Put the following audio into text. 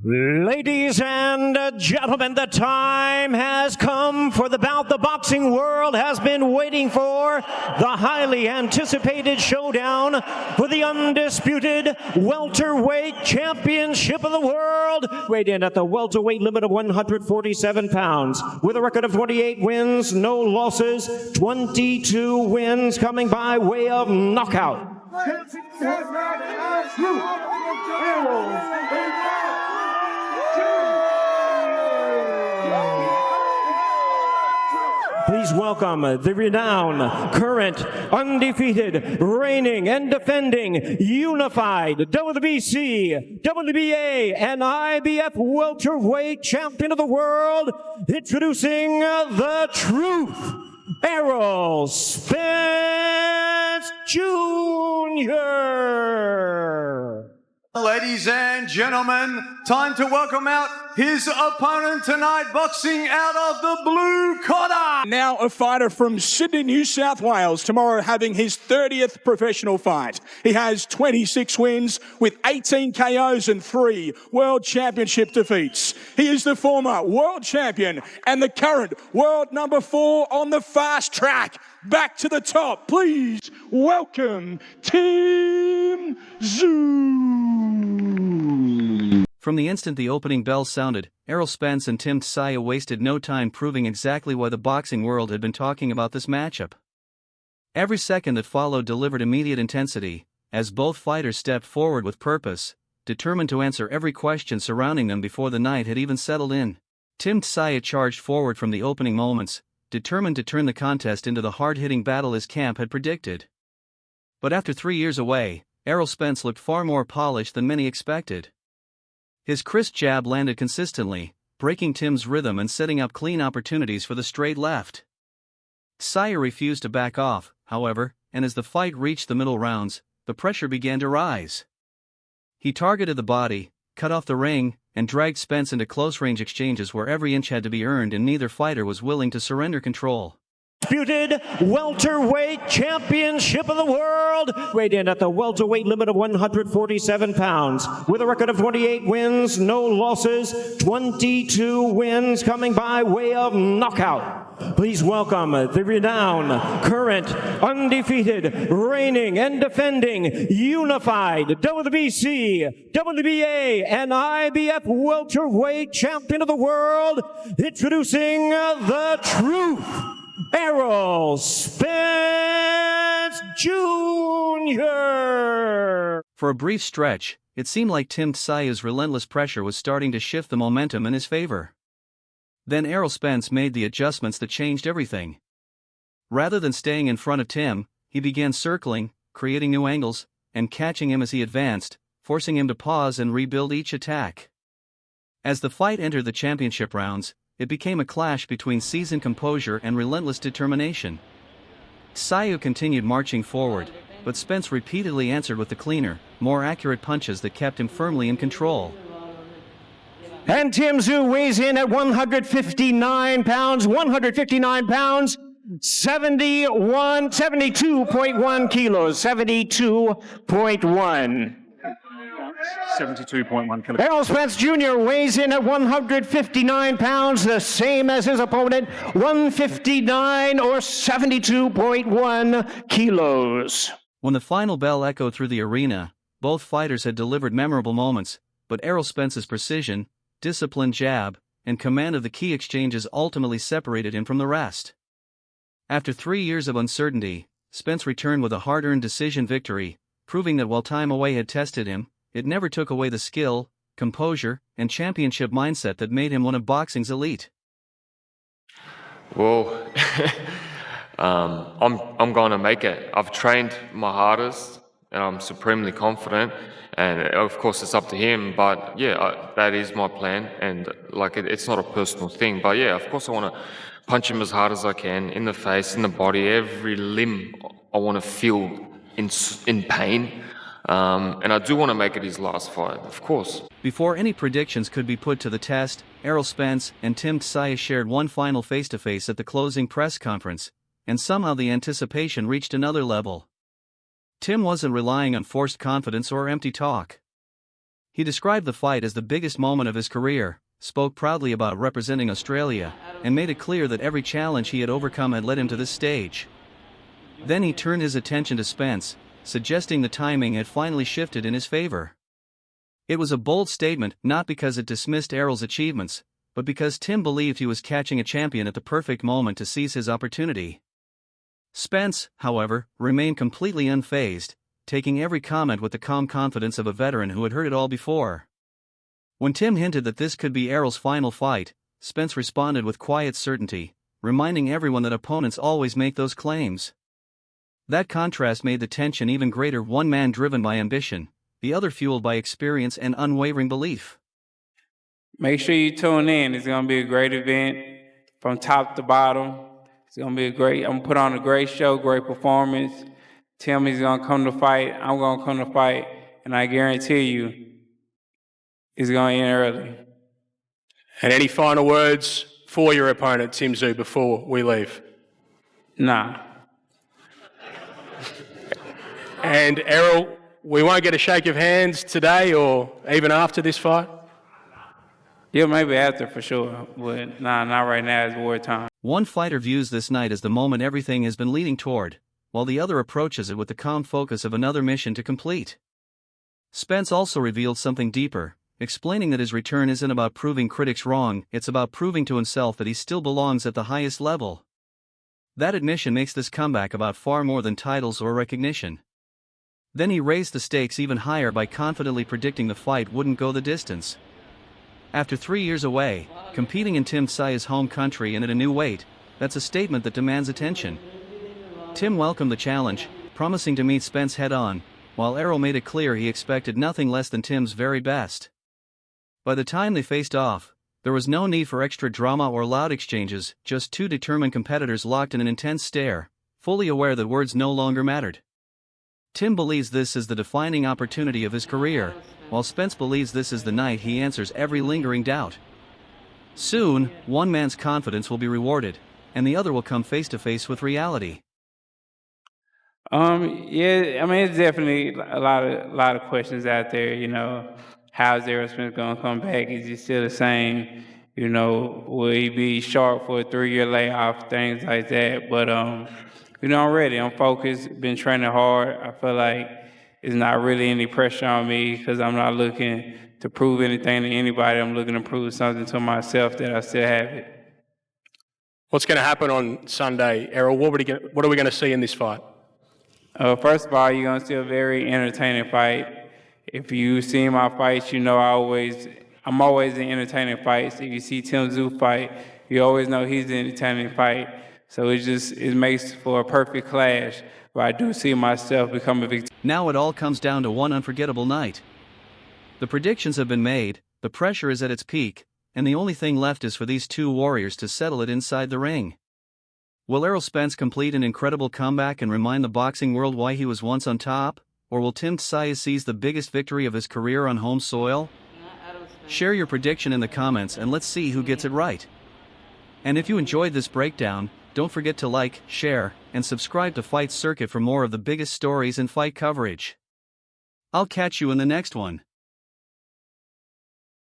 Ladies and gentlemen, the time has come for the bout the boxing world has been waiting for. The highly anticipated showdown for the undisputed welterweight championship of the world. Weighed in at the welterweight limit of 147 pounds. With a record of 28 wins, no losses, 22 wins coming by way of knockout. Please welcome the renowned, current, undefeated, reigning and defending, unified WBC, WBA, and IBF welterweight champion of the world, introducing the truth, Errol Spence Jr. Ladies and gentlemen, time to welcome out his opponent tonight, boxing out of the blue corner. Now a fighter from Sydney, New South Wales, tomorrow having his 30th professional fight. He has 26 wins with 18 KOs and 3 World Championship defeats. He is the former World Champion and the current World number 4 on the fast track. Back to the top, please welcome Tim Tszyu. From the instant the opening bell sounded, Errol Spence and Tim Tszyu wasted no time proving exactly why the boxing world had been talking about this matchup. Every second that followed delivered immediate intensity, as both fighters stepped forward with purpose, determined to answer every question surrounding them before the night had even settled in. Tim Tszyu charged forward from the opening moments, determined to turn the contest into the hard-hitting battle his camp had predicted. But after 3 years away, Errol Spence looked far more polished than many expected. His crisp jab landed consistently, breaking Tim's rhythm and setting up clean opportunities for the straight left. Tszyu refused to back off, however, and as the fight reached the middle rounds, the pressure began to rise. He targeted the body, cut off the ring, and dragged Spence into close-range exchanges where every inch had to be earned and neither fighter was willing to surrender control. Disputed welterweight championship of the world, weighed in at the welterweight limit of 147 pounds. With a record of 28 wins, no losses, 22 wins coming by way of knockout. Please welcome the renowned, current, undefeated, reigning and defending, unified WBC, WBA, and IBF welterweight champion of the world, introducing the truth, Errol Spence Jr. For a brief stretch, it seemed like Tim Tszyu's relentless pressure was starting to shift the momentum in his favor. Then Errol Spence made the adjustments that changed everything. Rather than staying in front of Tim, he began circling, creating new angles, and catching him as he advanced, forcing him to pause and rebuild each attack. As the fight entered the championship rounds, it became a clash between seasoned composure and relentless determination. Tszyu continued marching forward, but Spence repeatedly answered with the cleaner, more accurate punches that kept him firmly in control. And Tim Tszyu weighs in at 159 pounds, 72.1 kilos, 72.1. 72.1 kilos. Errol Spence Jr. weighs in at 159 pounds, the same as his opponent, 159 or 72.1 kilos. When the final bell echoed through the arena, both fighters had delivered memorable moments, but Errol Spence's precision, disciplined jab, and command of the key exchanges ultimately separated him from the rest. After 3 years of uncertainty, Spence returned with a hard-earned decision victory, proving that while time away had tested him, it never took away the skill, composure, and championship mindset that made him one of boxing's elite. Well, I'm going to make it. I've trained my hardest, and I'm supremely confident. And of course, it's up to him. But yeah, that is my plan. And like, it's not a personal thing. But yeah, of course, I want to punch him as hard as I can in the face, in the body, every limb. I want to feel in pain. And I do want to make it his last fight, of course. Before any predictions could be put to the test, Errol Spence and Tim Tszyu shared one final face-to-face at the closing press conference, and somehow the anticipation reached another level. Tim wasn't relying on forced confidence or empty talk. He described the fight as the biggest moment of his career, spoke proudly about representing Australia, and made it clear that every challenge he had overcome had led him to this stage. Then he turned his attention to Spence, suggesting the timing had finally shifted in his favor. It was a bold statement, not because it dismissed Errol's achievements, but because Tim believed he was catching a champion at the perfect moment to seize his opportunity. Spence, however, remained completely unfazed, taking every comment with the calm confidence of a veteran who had heard it all before. When Tim hinted that this could be Errol's final fight, Spence responded with quiet certainty, reminding everyone that opponents always make those claims. That contrast made the tension even greater, one man driven by ambition, the other fueled by experience and unwavering belief. Make sure you tune in. It's going to be a great event from top to bottom. It's going to be I'm going to put on a great show, great performance. Tim is going to come to fight. I'm going to come to fight. And I guarantee you, it's going to end early. And any final words for your opponent, Tim Tszyu, before we leave? Nah. And Errol, we won't get a shake of hands today or even after this fight? Yeah, maybe after for sure, but nah, not right now. It's wartime. One fighter views this night as the moment everything has been leading toward, while the other approaches it with the calm focus of another mission to complete. Spence also revealed something deeper, explaining that his return isn't about proving critics wrong, it's about proving to himself that he still belongs at the highest level. That admission makes this comeback about far more than titles or recognition. Then he raised the stakes even higher by confidently predicting the fight wouldn't go the distance. After 3 years away, competing in Tim Tszyu's home country and at a new weight, that's a statement that demands attention. Tim welcomed the challenge, promising to meet Spence head-on, while Errol made it clear he expected nothing less than Tim's very best. By the time they faced off, there was no need for extra drama or loud exchanges, just two determined competitors locked in an intense stare, fully aware that words no longer mattered. Tim believes this is the defining opportunity of his career, while Spence believes this is the night he answers every lingering doubt. Soon, one man's confidence will be rewarded, and the other will come face to face with reality. Yeah, I mean, it's definitely a lot of questions out there. You know, how's Errol Spence going to come back? Is he still the same? You know, will he be sharp for a 3-year layoff? Things like that. But you know, I'm ready. I'm focused. Been training hard. I feel like it's not really any pressure on me because I'm not looking to prove anything to anybody. I'm looking to prove something to myself that I still have it. What's going to happen on Sunday, Errol? What are we going to see in this fight? First of all, you're going to see a very entertaining fight. If you see my fights, you know I'm always in entertaining fights. If you see Tim Tszyu fight, you always know he's an entertaining fight. So it makes for a perfect clash where I do see myself become a victim. Now it all comes down to one unforgettable night. The predictions have been made, the pressure is at its peak, and the only thing left is for these two warriors to settle it inside the ring. Will Errol Spence complete an incredible comeback and remind the boxing world why he was once on top? Or will Tim Tszyu seize the biggest victory of his career on home soil? Share your prediction in the comments and let's see who gets it right. And if you enjoyed this breakdown, don't forget to like, share, and subscribe to Fight Circuit for more of the biggest stories and fight coverage. I'll catch you in the next one.